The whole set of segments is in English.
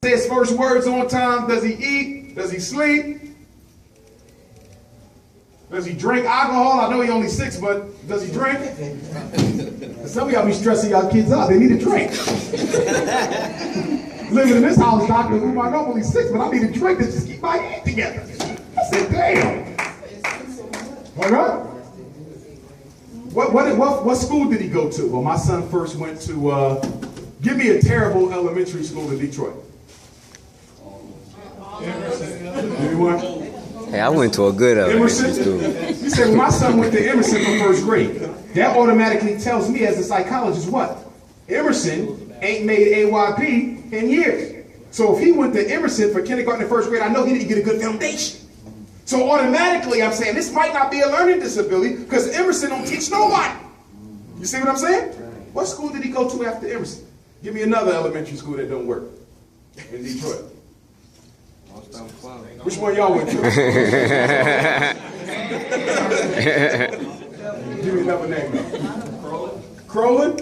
say his first words on time? Does he eat? Does he sleep? Does he drink alcohol? I know he's only 6, but does he drink? Some of y'all be stressing y'all kids out. They need a drink. Living in this house, Dr. Umar, I know I'm only 6, but I need a drink to just keep my head together. I said, damn. All right? What school did he go to? Well, my son first went to, give me a terrible elementary school in Detroit. Anyone? Hey, I went to a good elementary school. You said, well, my son went to Emerson for first grade. That automatically tells me as a psychologist what? Emerson ain't made AYP in years. So if he went to Emerson for kindergarten and first grade, I know he didn't get a good foundation. So automatically I'm saying this might not be a learning disability because Emerson don't teach nobody. You see what I'm saying? What school did he go to after Emerson? Give me another elementary school that don't work in Detroit. Which one y'all went to? Give me another name. Crowley?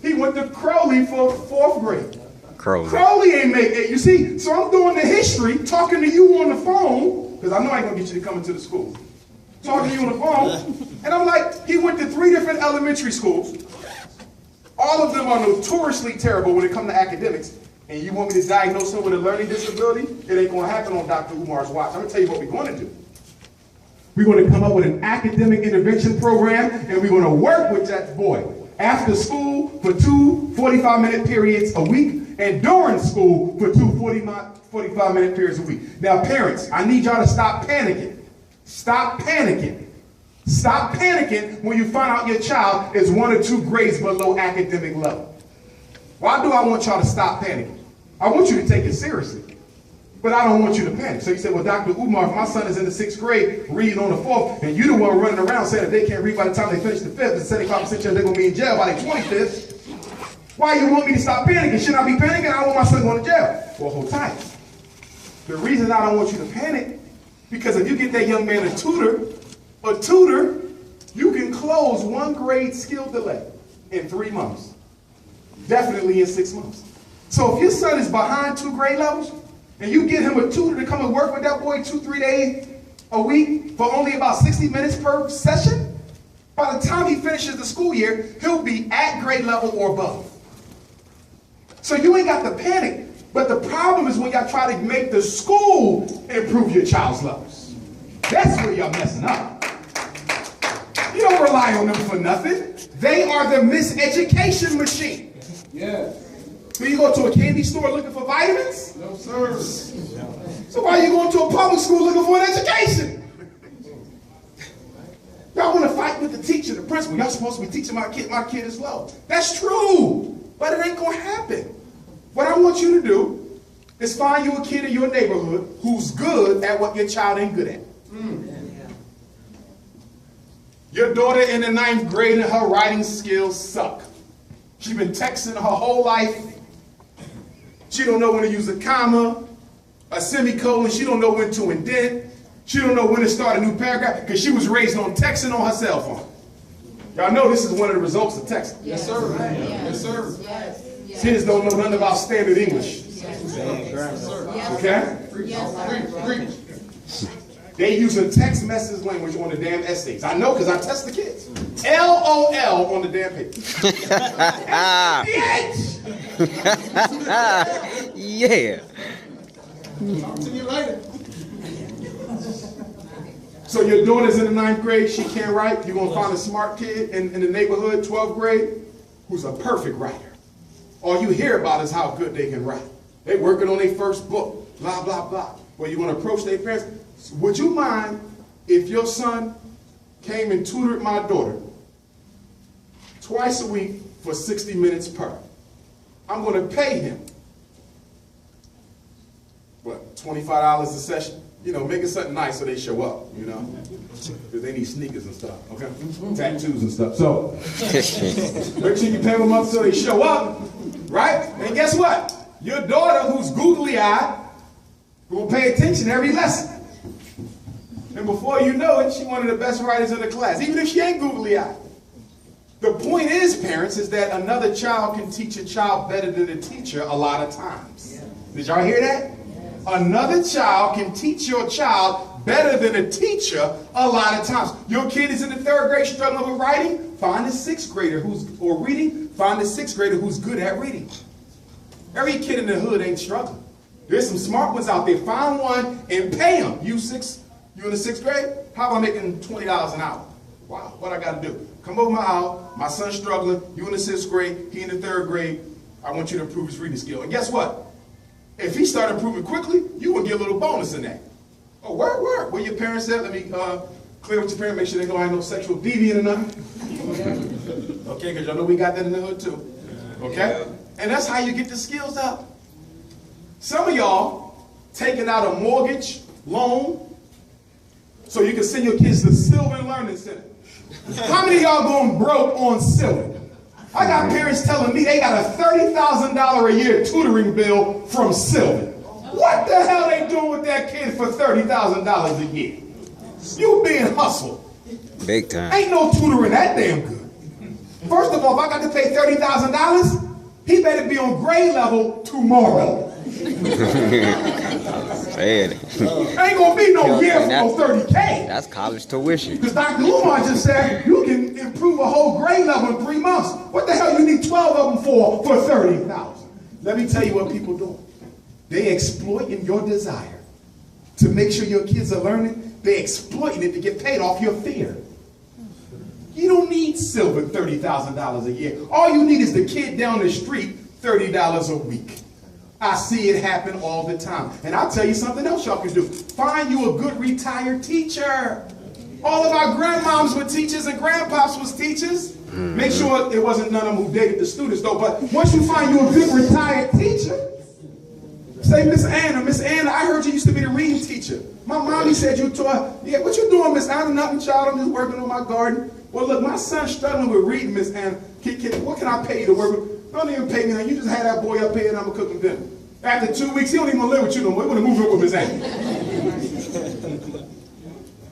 He went to Crowley for 4th grade. Crowley ain't make it. You see, so I'm doing the history, talking to you on the phone, because I know I ain't going to get you to come into the school. Talking to you on the phone, and I'm like, he went to 3 different elementary schools. All of them are notoriously terrible when it comes to academics. And you want me to diagnose him with a learning disability? It ain't going to happen on Dr. Umar's watch. I'm going to tell you what we're going to do. We're going to come up with an academic intervention program, and we're going to work with that boy after school for 2 45-minute periods a week, and during school for 2 45-minute periods a week. Now, parents, I need y'all to stop panicking. Stop panicking. Stop panicking when you find out your child is 1 or 2 grades below academic level. Why do I want y'all to stop panicking? I want you to take it seriously, but I don't want you to panic. So you say, well, Dr. Umar, if my son is in the 6th grade, reading on the 4th, and you the one running around saying that they can't read by the time they finish the 5th, and 75% they're going to be in jail by the 25th, why you want me to stop panicking? Shouldn't I be panicking? I don't want my son going to jail. Well, hold tight. The reason I don't want you to panic, because if you get that young man a tutor, you can close 1 grade skill delay in 3 months. Definitely in 6 months. So if your son is behind 2 grade levels, and you get him a tutor to come and work with that boy 2-3 days a week for only about 60 minutes per session, by the time he finishes the school year, he'll be at grade level or above. So you ain't got to panic. But the problem is when y'all try to make the school improve your child's levels. That's where y'all messing up. You don't rely on them for nothing. They are the miseducation machine. Yeah. So you go to a candy store looking for vitamins? No, sir. So why are you going to a public school looking for an education? Y'all want to fight with the teacher, the principal. Y'all supposed to be teaching my kid is low. That's true, but it ain't going to happen. What I want you to do is find you a kid in your neighborhood who's good at what your child ain't good at. Your daughter in the 9th grade and her writing skills suck. She's been texting her whole life. She don't know when to use a comma, a semicolon. She don't know when to indent. She don't know when to start a new paragraph because she was raised on texting on her cell phone. Y'all know this is one of the results of texting. Yes, sir. Yes, sir. Yes. Kids don't know nothing about standard English. Okay? They use a text message language on the damn essays. I know because I test the kids. LOL on the damn paper. Yeah. Talk to you later. So your daughter's in the 9th grade, she can't write. You're going to find a smart kid in the neighborhood, 12th grade, who's a perfect writer. All you hear about is how good they can write. They're working on their first book, blah, blah, blah. Well, you're going to approach their parents. Would you mind if your son came and tutored my daughter twice a week for 60 minutes per? I'm going to pay him, what, $25 a session? You know, make it something nice so they show up, you know? Because they need sneakers and stuff, okay? Tattoos and stuff. So, make sure you pay them up so they show up, right? And guess what? Your daughter, who's googly-eyed, will pay attention every lesson. And before you know it, she's one of the best writers in the class, even if she ain't googly-eyed. The point is, parents, is that another child can teach a child better than a teacher a lot of times. Did y'all hear that? Another child can teach your child better than a teacher a lot of times. Your kid is in the 3rd grade struggling with writing, find a 6th grader or reading, find a 6th grader who's good at reading. Every kid in the hood ain't struggling. There's some smart ones out there. Find one and pay them. You in the 6th grade? How about making $20 an hour? Wow, what I got to do? Come over my house. My son's struggling. You in the 6th grade. He in the 3rd grade. I want you to improve his reading skill. And guess what? If he started improving quickly, you would get a little bonus in that. Oh, word. Where your parents at? Let me clear with your parents. Make sure they don't have no sexual deviant or nothing. Okay, because y'all know we got that in the hood too. Okay? And that's how you get the skills up. Some of y'all taking out a mortgage loan so you can send your kids to Sylvan Learning Center. How many of y'all going broke on Sylvan? I got parents telling me they got a $30,000 a year tutoring bill from Sylvan. What the hell they doing with that kid for $30,000 a year? You being hustled. Big time. Ain't no tutoring that damn good. First of all, if I got to pay $30,000, he better be on grade level tomorrow. Said it. Ain't gonna be no year for no 30K. That's college tuition. Because Dr. Umar just said you can improve a whole grade level in 3 months. What the hell you need 12 of them for $30,000? Let me tell you what people do. They exploiting your desire to make sure your kids are learning. They exploiting it to get paid off your fear. You don't need Sylvan $30,000 a year. All you need is the kid down the street $30 a week. I see it happen all the time. And I'll tell you something else y'all can do. Find you a good retired teacher. All of our grandmoms were teachers and grandpops was teachers. Make sure it wasn't none of them who dated the students though. But once you find you a good retired teacher, say, Miss Anna, I heard you used to be the reading teacher. My mommy said you taught. Yeah, what you doing, Miss Anna? Nothing, child. I'm just working on my garden. Well, look, my son's struggling with reading, Miss Anna. What can I pay you to work with? Don't even pay me now. You just had that boy up here and I'm going to cook him dinner. After 2 weeks, he don't even live with you no more. He want to move in with Miss Anna.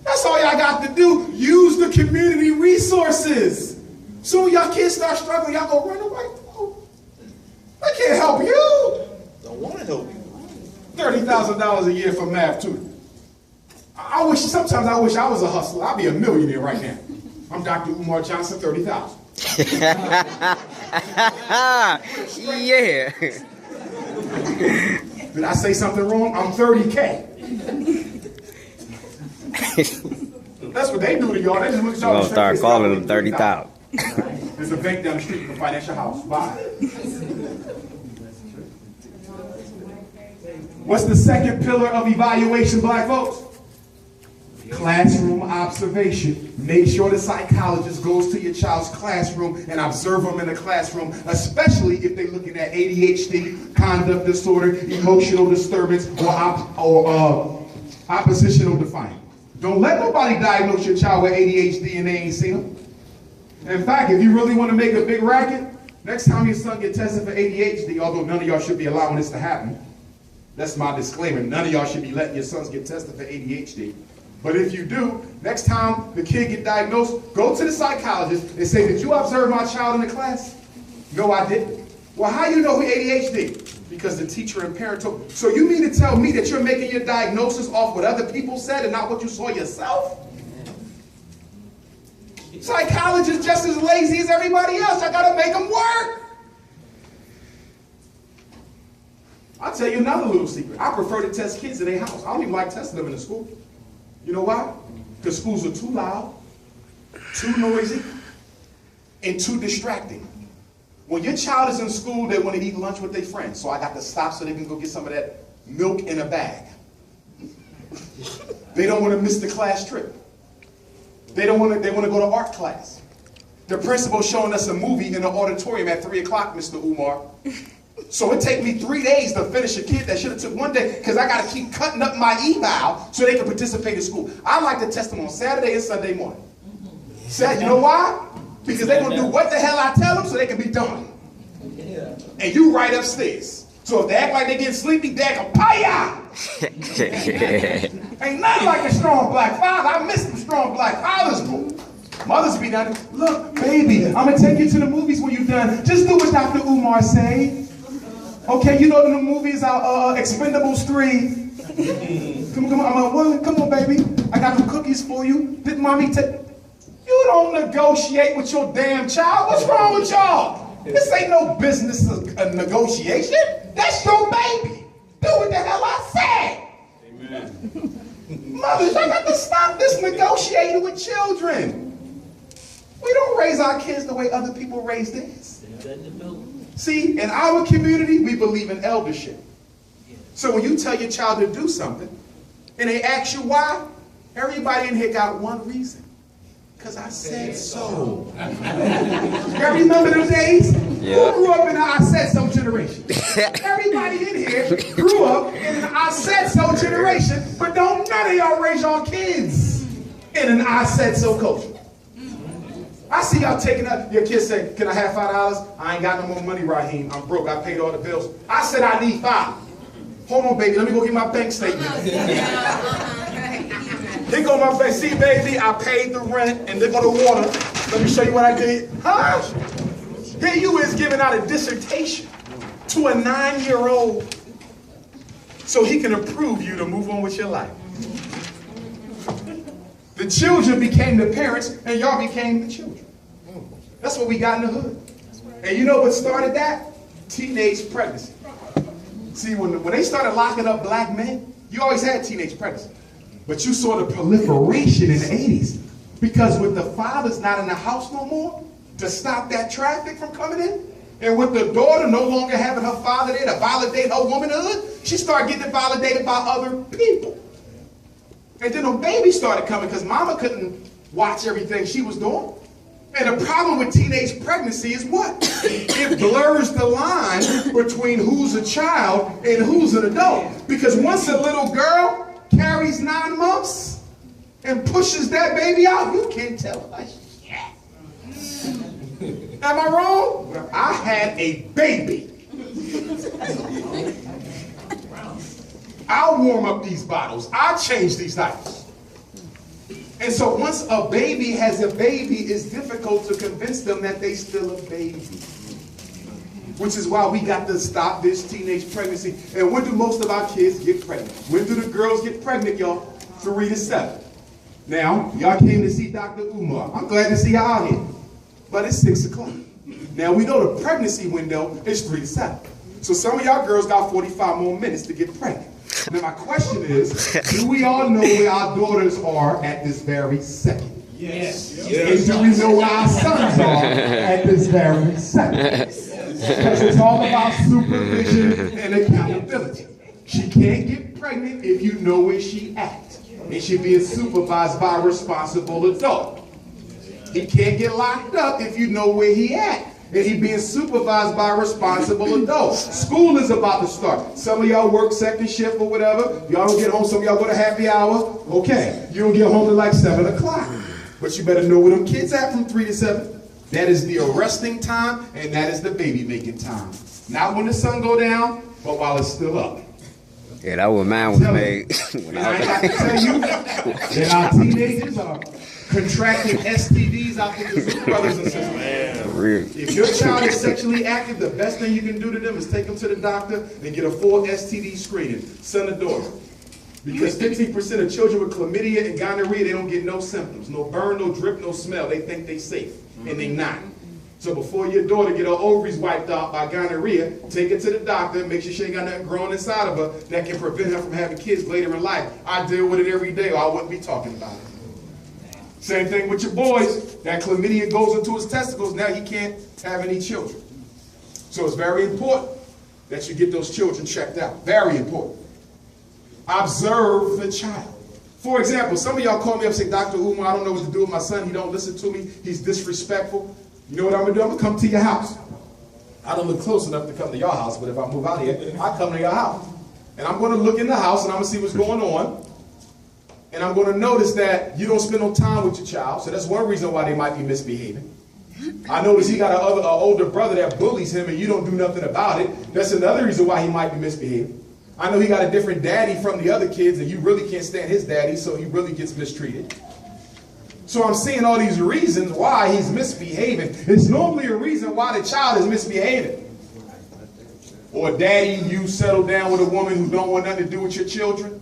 That's all y'all got to do. Use the community resources. Soon y'all kids start struggling, y'all go run away. Oh, I can't help you. Don't want to help you. $30,000 a year for math tutor. Sometimes I wish I was a hustler. I'd be a millionaire right now. I'm Dr. Umar Johnson, 30,000. Yeah. Did I say something wrong? I'm 30K. That's what they do to y'all. They just look at y'all. We'll start calling them 30,000. There's a bank down the street from Financial House. Bye. What's the second pillar of evaluation, black folks? Classroom observation. Make sure the psychologist goes to your child's classroom and observe them in the classroom, especially if they're looking at ADHD, conduct disorder, emotional disturbance, or oppositional defiance. Don't let nobody diagnose your child with ADHD and they ain't seen them. In fact, if you really want to make a big racket, next time your son gets tested for ADHD, although none of y'all should be allowing this to happen, that's my disclaimer, none of y'all should be letting your sons get tested for ADHD. But if you do, next time the kid get diagnosed, go to the psychologist and say, did you observe my child in the class? No, I didn't. Well, how you know he ADHD? Because the teacher and parent told. So you mean to tell me that you're making your diagnosis off what other people said and not what you saw yourself? Psychologists just as lazy as everybody else. I gotta make them work. I'll tell you another little secret. I prefer to test kids in their house. I don't even like testing them in the school. You know why? Because schools are too loud, too noisy, and too distracting. When your child is in school, they want to eat lunch with their friends. So I got to stop so they can go get some of that milk in a bag. They don't want to miss the class trip. They want to go to art class. The principal's showing us a movie in the auditorium at 3 o'clock, Mr. Umar. So it take me 3 days to finish a kid that should have took 1 day because I got to keep cutting up my eval so they can participate in school. I like to test them on Saturday and Sunday morning. You know why? Because they're going to do what the hell I tell them so they can be done. And you right upstairs. So if they act like they're getting sleepy, they're going to pay Ain't nothing like a strong black father. I miss some strong black fathers, boo. Mothers be done. Look, baby, I'm gonna take you to the movies when you're done. Just do what Dr. Umar say. Okay, you know the movies are Expendables 3. Come on, baby. I got some cookies for you. Did mommy take? You don't negotiate with your damn child. What's wrong with y'all? This ain't no business of negotiation. That's your baby. Do what the hell I said. Amen. Mothers, I got to stop this negotiating with children. We don't raise our kids the way other people raise theirs. See, in our community, we believe in eldership. So when you tell your child to do something, and they ask you why, everybody in here got one reason. Because I said so. Y'all remember those days? Yeah. Who grew up in an I said so generation? Everybody in here grew up in an I said so generation, but don't none of y'all raise y'all kids in an I said so culture. I see y'all taking up, your kids say, can I have $5? I ain't got no more money, Raheem. I'm broke, I paid all the bills. I said I need $5. Hold on, baby, let me go get my bank statement. Here go my bank. See, baby, I paid the rent and there go the water. Let me show you what I did. Huh? Here you is giving out a dissertation to a 9-year-old so he can approve you to move on with your life. The children became the parents and y'all became the children. That's what we got in the hood. And you know what started that? Teenage pregnancy. See, when they started locking up black men, you always had teenage pregnancy. But you saw the proliferation in the 80s. Because with the fathers not in the house no more, to stop that traffic from coming in, and with the daughter no longer having her father there to validate her womanhood, she started getting it validated by other people. And then the baby started coming because mama couldn't watch everything she was doing. And the problem with teenage pregnancy is what? It blurs the line between who's a child and who's an adult. Because once a little girl carries 9 months and pushes that baby out, you can't tell her shit. Am I wrong? I had a baby. I'll warm up these bottles. I'll change these diapers. And so once a baby has a baby, it's difficult to convince them that they still a baby. Which is why we got to stop this teenage pregnancy. And when do most of our kids get pregnant? When do the girls get pregnant, y'all? 3 to 7. Now, y'all came to see Dr. Umar. I'm glad to see y'all out here. But it's 6 o'clock. Now, we know the pregnancy window is 3 to 7. So some of y'all girls got 45 more minutes to get pregnant. Now, my question is, do we all know where our daughters are at this very second? Yes. And do we know where our sons are at this very second? Because it's all about supervision and accountability. She can't get pregnant if you know where she at. And she's being supervised by a responsible adult. He can't get locked up if you know where he at. And he being supervised by a responsible adult. School is about to start. Some of y'all work second shift or whatever. Y'all don't get home. Some of y'all go to happy hour. Okay. You don't get home till like 7 o'clock. But you better know where them kids at from 3 to 7. That is the arresting time, and that is the baby making time. Not when the sun go down, but while it's still up. Yeah, that was mine was made. And I got to tell you that our teenagers are contracting STDs out there, brothers and sisters. If your child is sexually active, the best thing you can do to them is take them to the doctor and get a full STD screening, son or daughter. Because 15% of children with chlamydia and gonorrhea, they don't get no symptoms, no burn, no drip, no smell. They think they safe, and they not. So before your daughter get her ovaries wiped out by gonorrhea, take her to the doctor, make sure she ain't got nothing growing inside of her that can prevent her from having kids later in life. I deal with it every day, or I wouldn't be talking about it. Same thing with your boys. That chlamydia goes into his testicles, now he can't have any children. So it's very important that you get those children checked out. Very important. Observe the child. For example, some of y'all call me up and say, Dr. Umar, I don't know what to do with my son. He don't listen to me. He's disrespectful. You know what I'm going to do? I'm going to come to your house. I don't live close enough to come to your house, but if I move out here, I'll come to your house. And I'm going to look in the house and I'm going to see what's going on. And I'm going to notice that you don't spend no time with your child. So that's one reason why they might be misbehaving. I notice he got an older brother that bullies him and you don't do nothing about it. That's another reason why he might be misbehaving. I know he got a different daddy from the other kids and you really can't stand his daddy, so he really gets mistreated. So I'm seeing all these reasons why he's misbehaving. It's normally a reason why the child is misbehaving. Or daddy, you settle down with a woman who don't want nothing to do with your children.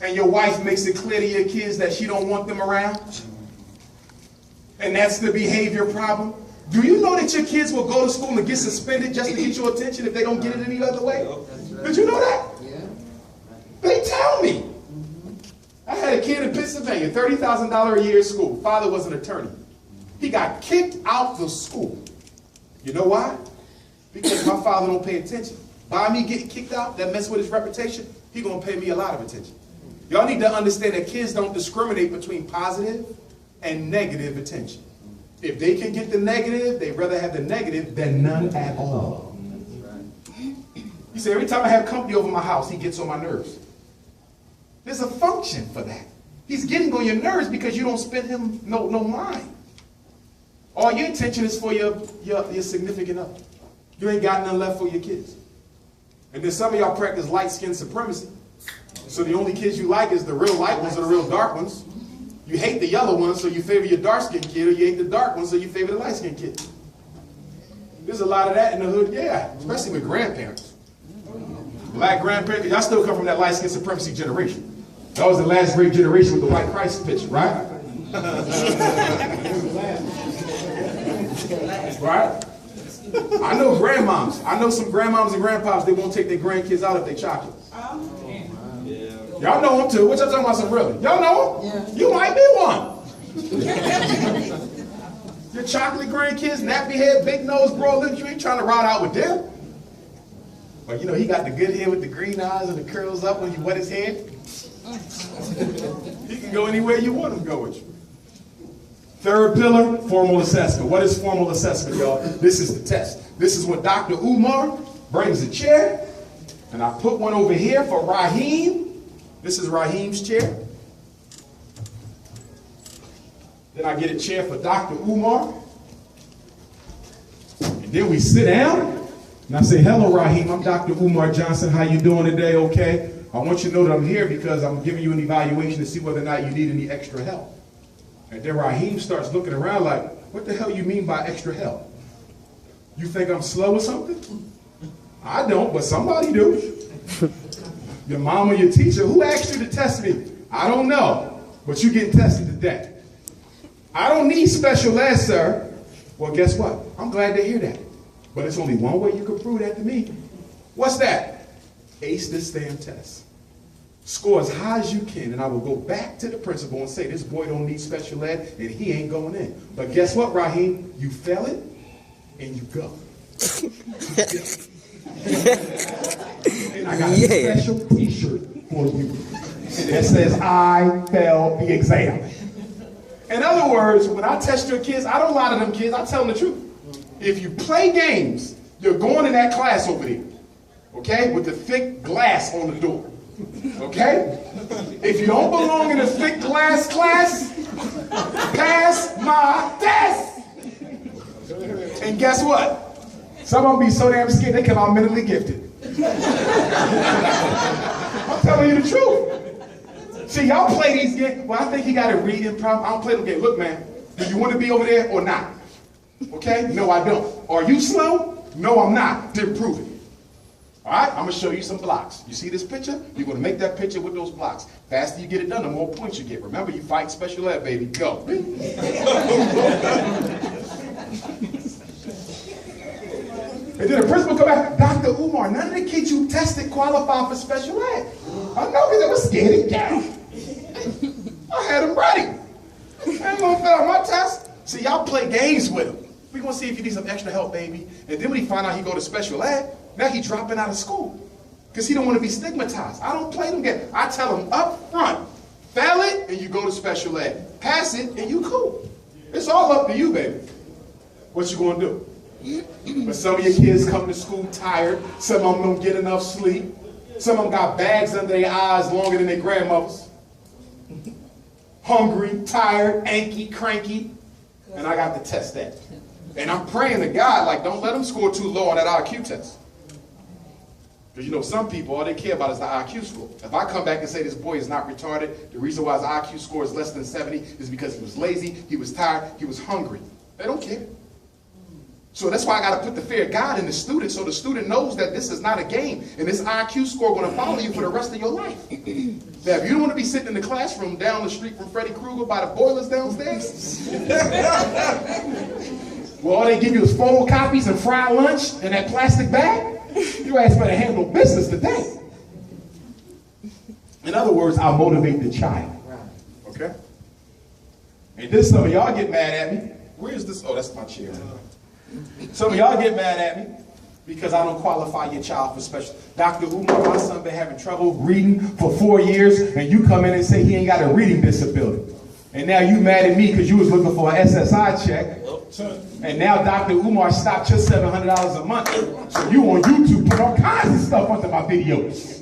And your wife makes it clear to your kids that she don't want them around. And that's the behavior problem. Do you know that your kids will go to school and get suspended just to get your attention if they don't get it any other way? Did you know that? Yeah. They tell me. I had a kid in Pennsylvania, $30,000 a year at school. Father was an attorney. He got kicked out the school. You know why? Because my father don't pay attention. By me getting kicked out, that mess with his reputation, he gonna pay me a lot of attention. Y'all need to understand that kids don't discriminate between positive and negative attention. If they can get the negative, they'd rather have the negative than none at all. You say, every time I have company over my house, he gets on my nerves. There's a function for that. He's getting on your nerves because you don't spend him no mind. All your attention is for your significant other. You ain't got nothing left for your kids. And then some of y'all practice light skin supremacy. So the only kids you like is the real light ones or the real dark ones. You hate the yellow ones, so you favor your dark-skinned kid, or you hate the dark ones, so you favor the light-skinned kid. There's a lot of that in the hood, yeah, especially with grandparents. Black grandparents, y'all still come from that light-skinned supremacy generation. That was the last great generation with the white Christ picture, right? Right? I know grandmoms. I know some grandmoms and grandpops, they won't take their grandkids out if they chocolate. Y'all know them too. What y'all talking about some really? Y'all know them? Yeah. You might be one. Your chocolate grandkids, nappy head, big nose, bro, look, you ain't trying to ride out with them. But you know, he got the good hair with the green eyes and the curls up when you wet his hair. He can go anywhere you want him to go with you. Third pillar, formal assessment. What is formal assessment, y'all? This is the test. This is when Dr. Umar brings a chair, and I put one over here for Raheem. This is Raheem's chair. Then I get a chair for Dr. Umar. And then we sit down, and I say, hello, Raheem, I'm Dr. Umar Johnson. How you doing today, okay? I want you to know that I'm here because I'm giving you an evaluation to see whether or not you need any extra help. And then Raheem starts looking around like, what the hell you mean by extra help? You think I'm slow or something? I don't, but somebody do. Your mom or your teacher, who asked you to test me? I don't know, but you're getting tested today. I don't need special ed, sir. Well, guess what? I'm glad to hear that. But it's only one way you can prove that to me. What's that? Ace this damn test. Score as high as you can, and I will go back to the principal and say, this boy don't need special ed, and he ain't going in. But guess what, Raheem? You fail it, and you go. And I got a special t-shirt for you that says, I failed the exam. In other words, when I test your kids, I don't lie to them kids, I tell them the truth. If you play games, you're going in that class over there, okay, with the thick glass on the door, okay? If you don't belong in a thick glass class, pass my test. And guess what? Some of them be so damn scared they come out mentally gifted. I'm telling you the truth. See, y'all play these games. Well, I think he got a reading problem. I don't play them games. Look, man, do you want to be over there or not? Okay? No, I don't. Are you slow? No, I'm not. Then prove it. All right? I'm going to show you some blocks. You see this picture? You're going to make that picture with those blocks. Faster you get it done, the more points you get. Remember, you fight special ed, baby. Go. And then the principal come back, Dr. Umar, none of the kids you tested qualify for special ed. I know because they were scared to death. I had them ready. I ain't gonna fail my test. See, y'all play games with him. We're gonna see if you need some extra help, baby. And then when he find out he go to special ed, now he dropping out of school. Because he don't want to be stigmatized. I don't play them games. I tell him up front, fail it and you go to special ed. Pass it and you cool. It's all up to you, baby. What you gonna do? But some of your kids come to school tired. Some of them don't get enough sleep. Some of them got bags under their eyes longer than their grandmothers. Hungry, tired, anky, cranky. And I got to test that. And I'm praying to God, like, don't let them score too low on that IQ test. Because you know, some people, all they care about is the IQ score. If I come back and say this boy is not retarded, the reason why his IQ score is less than 70 is because he was lazy, he was tired, he was hungry. They don't care. So that's why I got to put the fear of God in the student, so the student knows that this is not a game, and this IQ score going to follow you for the rest of your life. Now, if you don't want to be sitting in the classroom down the street from Freddy Krueger by the boilers downstairs, well, all they give you is photocopies and fried lunch and that plastic bag, your ass better handle business today. In other words, I'll motivate the child. Okay? And then some of y'all get mad at me. Where is this? Oh, that's my chair. Some of y'all get mad at me because I don't qualify your child for special. Dr. Umar, my son been having trouble reading for 4 years, and you come in and say he ain't got a reading disability. And now you mad at me because you was looking for an SSI check. And now Dr. Umar stopped your $700 a month. So you on YouTube put all kinds of stuff under my videos.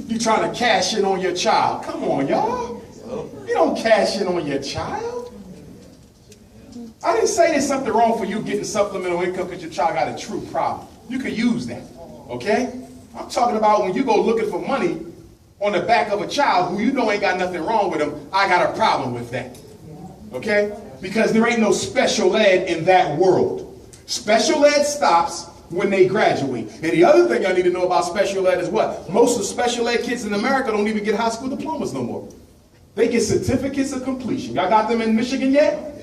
You trying to cash in on your child. Come on, y'all. You don't cash in on your child. I didn't say there's something wrong for you getting supplemental income because your child got a true problem. You could use that, okay? I'm talking about when you go looking for money on the back of a child who you know ain't got nothing wrong with them. I got a problem with that, okay? Because there ain't no special ed in that world. Special ed stops when they graduate. And the other thing I need to know about special ed is what? Most of the special ed kids in America don't even get high school diplomas no more. They get certificates of completion. Y'all got them in Michigan yet?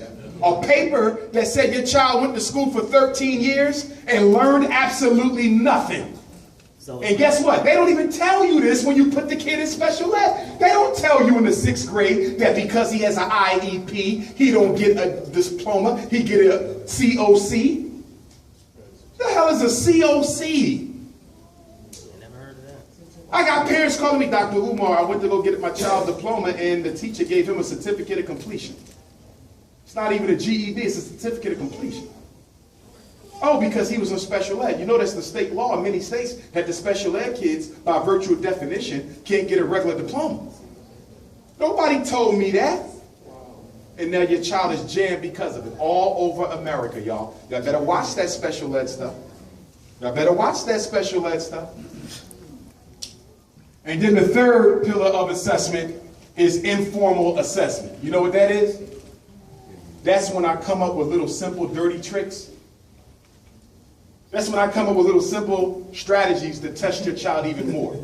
A paper that said your child went to school for 13 years and learned absolutely nothing. And guess what? They don't even tell you this when you put the kid in special ed. They don't tell you in the 6th grade that because he has an IEP, he don't get a diploma, he get a COC. The hell is a COC? Never heard of that. I got parents calling me, Dr. Umar, I went to go get my child's diploma and the teacher gave him a certificate of completion. It's not even a GED, it's a certificate of completion. Oh, because he was in special ed. You know that's the state law in many states that the special ed kids, by virtue of definition, can't get a regular diploma. Nobody told me that. And now your child is jammed because of it. All over America, y'all. Y'all better watch that special ed stuff. Y'all better watch that special ed stuff. And then the third pillar of assessment is informal assessment. You know what that is? That's when I come up with little simple dirty tricks. That's when I come up with little simple strategies to test your child even more.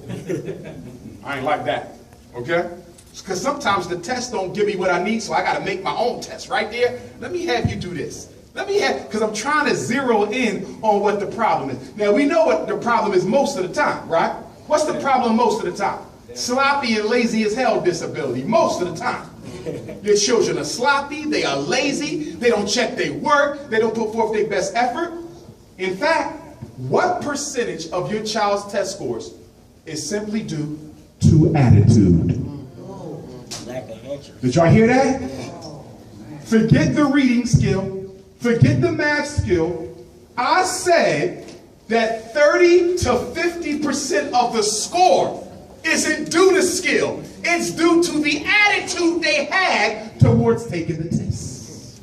I ain't like that, okay? Because sometimes the test don't give me what I need, so I got to make my own test right there. Let me have you do this. Because I'm trying to zero in on what the problem is. Now, we know what the problem is most of the time, right? What's the problem most of the time? Sloppy and lazy as hell disability, most of the time. Your children are sloppy, they are lazy, they don't check their work, they don't put forth their best effort. In fact, what percentage of your child's test scores is simply due to attitude? Did y'all hear that? Forget the reading skill, forget the math skill. I said that 30 to 50% of the score isn't due to skill. It's due to the attitude they had towards taking the test.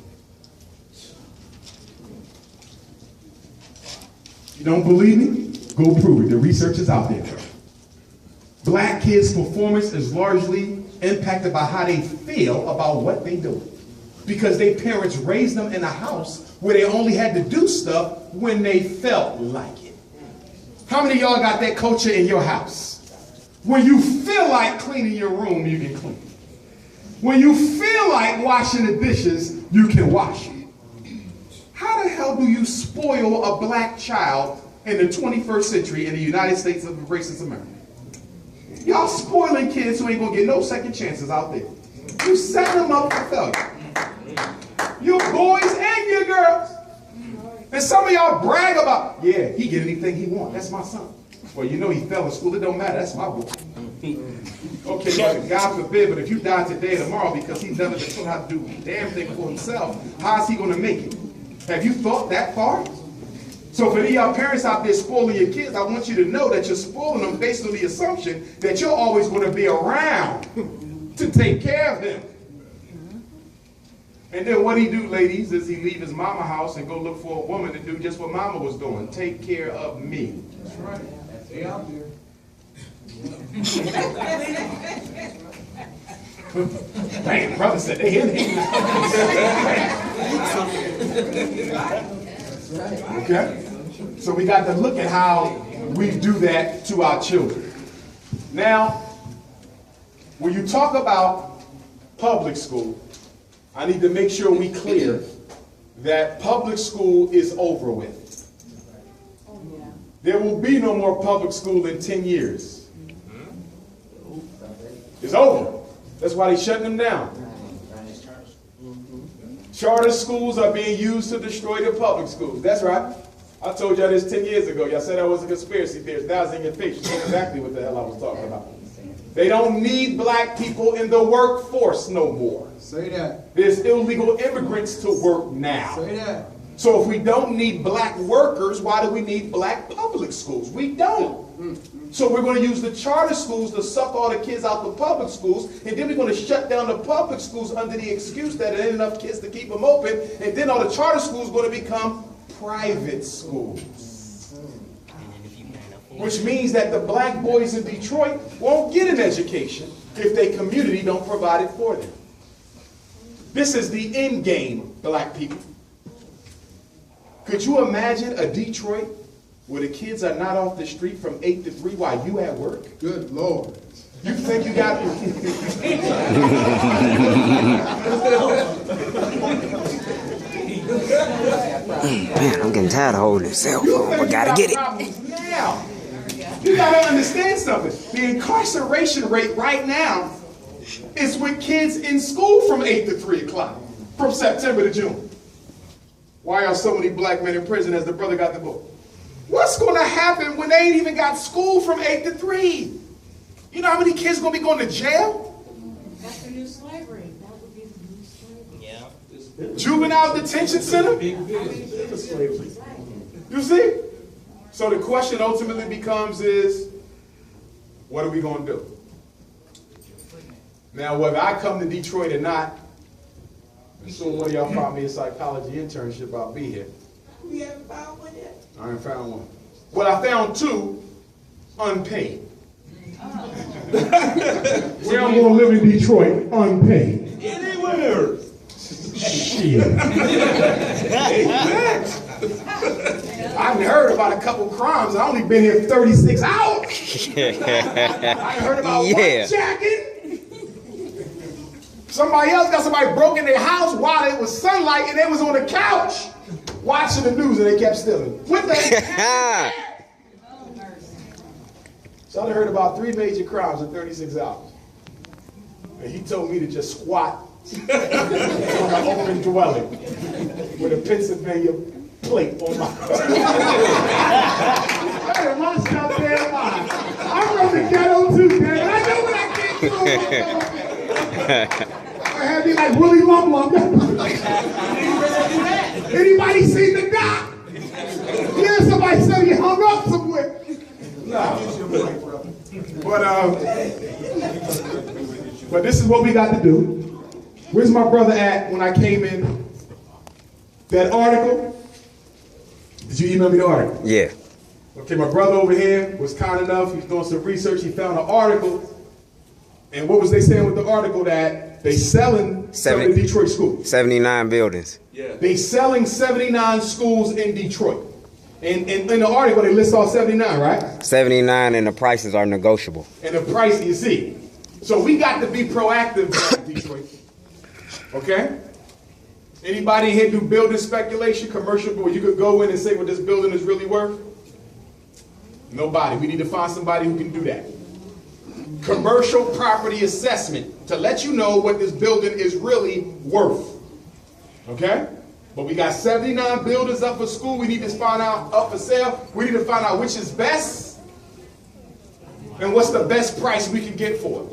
You don't believe me? Go prove it. The research is out there. Black kids' performance is largely impacted by how they feel about what they do. Because their parents raised them in a house where they only had to do stuff when they felt like it. How many of y'all got that culture in your house? When you feel like cleaning your room, you can clean. When you feel like washing the dishes, you can wash it. How the hell do you spoil a black child in the 21st century in the United States of racist America? Y'all spoiling kids who ain't gonna get no second chances out there. You set them up for failure. Your boys and your girls. And some of y'all brag about, yeah, he get anything he want. That's my son. Well, you know he fell in school. It don't matter. That's my boy. Okay, but God forbid, but if you die today or tomorrow because he's never been taught how to do a damn thing for himself, how's he gonna make it? Have you thought that far? So for any of y'all parents out there spoiling your kids, I want you to know that you're spoiling them based on the assumption that you're always going to be around to take care of them. And then what he do, ladies, is he leave his mama house and go look for a woman to do just what mama was doing. Take care of me. That's right. Stay out there. Man, brother said they in here. Okay? So we got to look at how we do that to our children. Now, when you talk about public school, I need to make sure we clear that public school is over with. There will be no more public school in 10 years. It's over. That's why they're shutting them down. Charter schools are being used to destroy the public schools. That's right. I told y'all this 10 years ago. Y'all said I was a conspiracy theorist. Now it's in your face. You know exactly what the hell I was talking about. They don't need black people in the workforce no more. Say that. There's illegal immigrants to work now. Say that. So if we don't need black workers, why do we need black public schools? We don't. So we're going to use the charter schools to suck all the kids out the public schools, and then we're going to shut down the public schools under the excuse that there ain't enough kids to keep them open, and then all the charter schools are going to become private schools. Which means that the black boys in Detroit won't get an education if their community don't provide it for them. This is the end game, black people. Could you imagine a Detroit where the kids are not off the street from 8 to 3 while you at work? Good Lord. You think you got... Man, I'm getting tired of holding this cell phone, but gotta get it. Now. You gotta understand something. The incarceration rate right now is with kids in school from 8 to 3 o'clock, from September to June. Why are so many black men in prison, as the brother got the book? What's going to happen when they ain't even got school from 8 to 3? You know how many kids going to be going to jail? That's the new slavery. That would be the new slavery. Yeah. Juvenile detention center? You see? So the question ultimately becomes is, what are we going to do? Now, whether I come to Detroit or not, soon one of y'all find me a psychology internship, I'll be here. We haven't found one yet. I ain't found one. But I found 2 unpaid. Where I'm going to live in Detroit, unpaid. Anywhere. Shit. I've heard about a couple crimes. I've only been here 36 hours. I heard about jacking. Somebody else got somebody broke in their house while it was sunlight and they was on the couch watching the news and they kept stealing. What the heck? So I heard about 3 major crimes in 36 hours. And he told me to just squat on an open dwelling with a Pennsylvania plate on my Hey, my stuff there, I'm from the ghetto too, man. I know what I can't do. I had me like Willie Lump Lump. Anybody seen the doc? Yeah, somebody said he hung up somewhere. No. But this is what we got to do. Where's my brother at when I came in? That article? Did you email me the article? Yeah. Okay, my brother over here was kind enough. He was doing some research. He found an article. And what was they saying with the article? That they selling some of the Detroit schools. 79 buildings. Yeah. They selling 79 schools in Detroit. And in the article, they list all 79, right? 79, and the prices are negotiable. And the price, you see. So we got to be proactive in Detroit. Okay? Anybody here do building speculation, commercial, where you could go in and say what this building is really worth? Nobody. We need to find somebody who can do that. Commercial property assessment to let you know what this building is really worth. Okay? But we got 79 buildings up for school. We need to find out up for sale. We need to find out which is best and what's the best price we can get for it.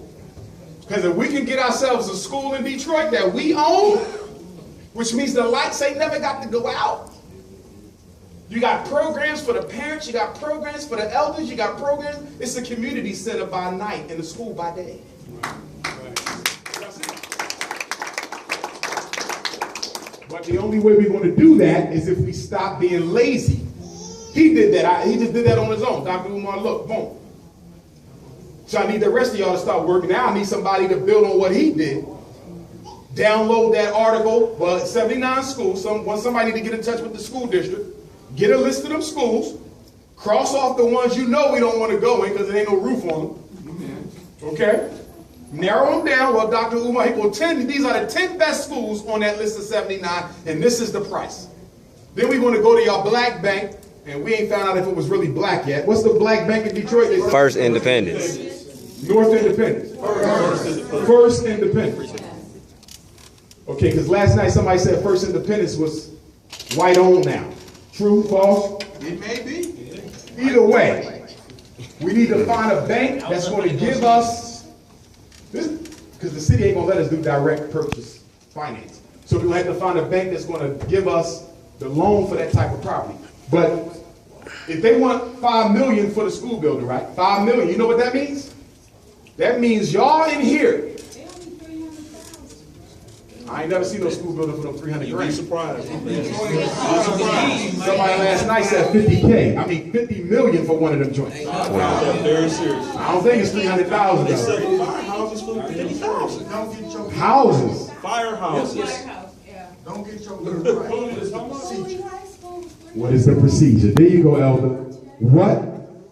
Because if we can get ourselves a school in Detroit that we own, which means the lights ain't never got to go out. You got programs for the parents, you got programs for the elders, you got programs. It's a community center by night and the school by day. But the only way we're going to do that is if we stop being lazy. He did that. He just did that on his own. Dr. Umar, look, boom. So I need the rest of y'all to start working. Now I need somebody to build on what he did. Download that article. Well, 79 schools. Somebody need to get in touch with the school district. Get a list of them schools. Cross off the ones you know we don't want to go in because there ain't no roof on them. Okay? Narrow them down. Well, Dr. Umar, he will 10. These are the 10 best schools on that list of 79, and this is the price. Then we're going to go to your black bank, and we ain't found out if it was really black yet. What's the black bank in Detroit? First Independence. North Independence. First Independence. Okay, because last night somebody said First Independence was white owned now. True, false? It may be. Either way, we need to find a bank that's going to give us this, because the city ain't going to let us do direct purchase finance. So we'll have to find a bank that's going to give us the loan for that type of property. But if they want $5 million for the school building, right? $5 million, you know what that means? That means y'all in here. I ain't never seen no school building for them 300 grand. Be surprised. Somebody last night said 50K. I mean 50 million for one of them joints. Wow. Very serious. I don't think it's 300,000. They said firehouses for 50,000. Don't get your houses. Firehouses. Don't get your little What is the procedure? There you go, Elder. What?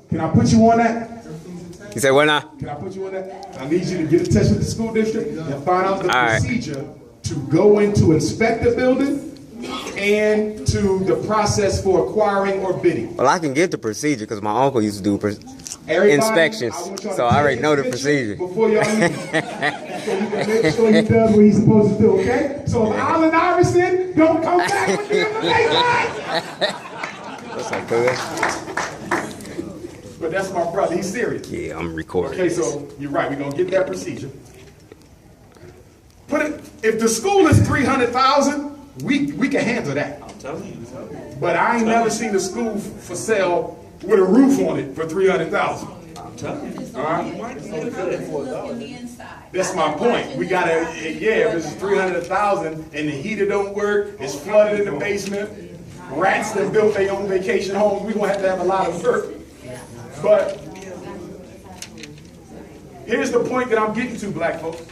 Can I put you on that? You say what now? Can I put you on that? I need you to get in touch with the school district and find out the procedure to go into inspect the building and to the process for acquiring or bidding. Well, I can get the procedure because my uncle used to do Everybody, inspections, so I already know the procedure. Before y'all leave. So you can make sure he does what he's supposed to do, okay? So if Allen Iverson don't come back with the information. What's up, cuz? But that's my brother, he's serious. Yeah, I'm recording. Okay, so you're right, we're gonna get that procedure. Put it, if the school is 300,000, we can handle that. I'm telling you. But I ain't never seen a school for sale with a roof on it for 300,000. I'm telling you. All right? That's my point. We gotta, yeah, if it's 300,000 and the heater don't work, it's flooded in the basement, rats that built their own vacation homes, we're gonna have a lot of work. But here's the point that I'm getting to, black folks.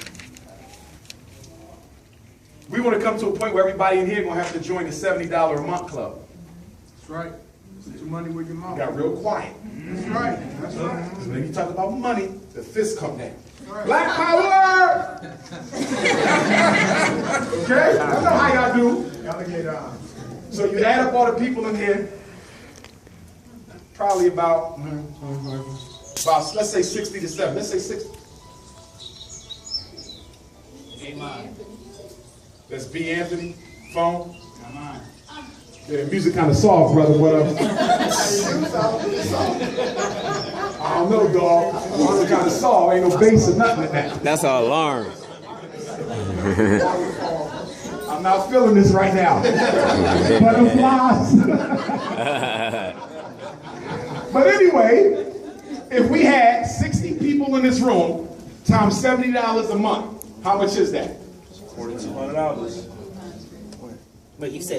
We want to come to a point where everybody in here is going to have to join the $70 a month club. That's right. Put your money where your mouth. Got real quiet. That's right. That's right. Because when you talk about money, the fists come down. Right. Black power! Okay? That's not how y'all do. Gotta get on. So you add up all the people in here, probably about let's say 60 to 7. Let's say 60. That's B. Anthony, phone. Yeah, music kind of soft, brother, but I don't know, dog. Music kind of soft. Ain't no bass or nothing in that. That's an alarm. I'm not feeling this right now. Butterflies. But anyway, if we had 60 people in this room times $70 a month, how much is that? But you said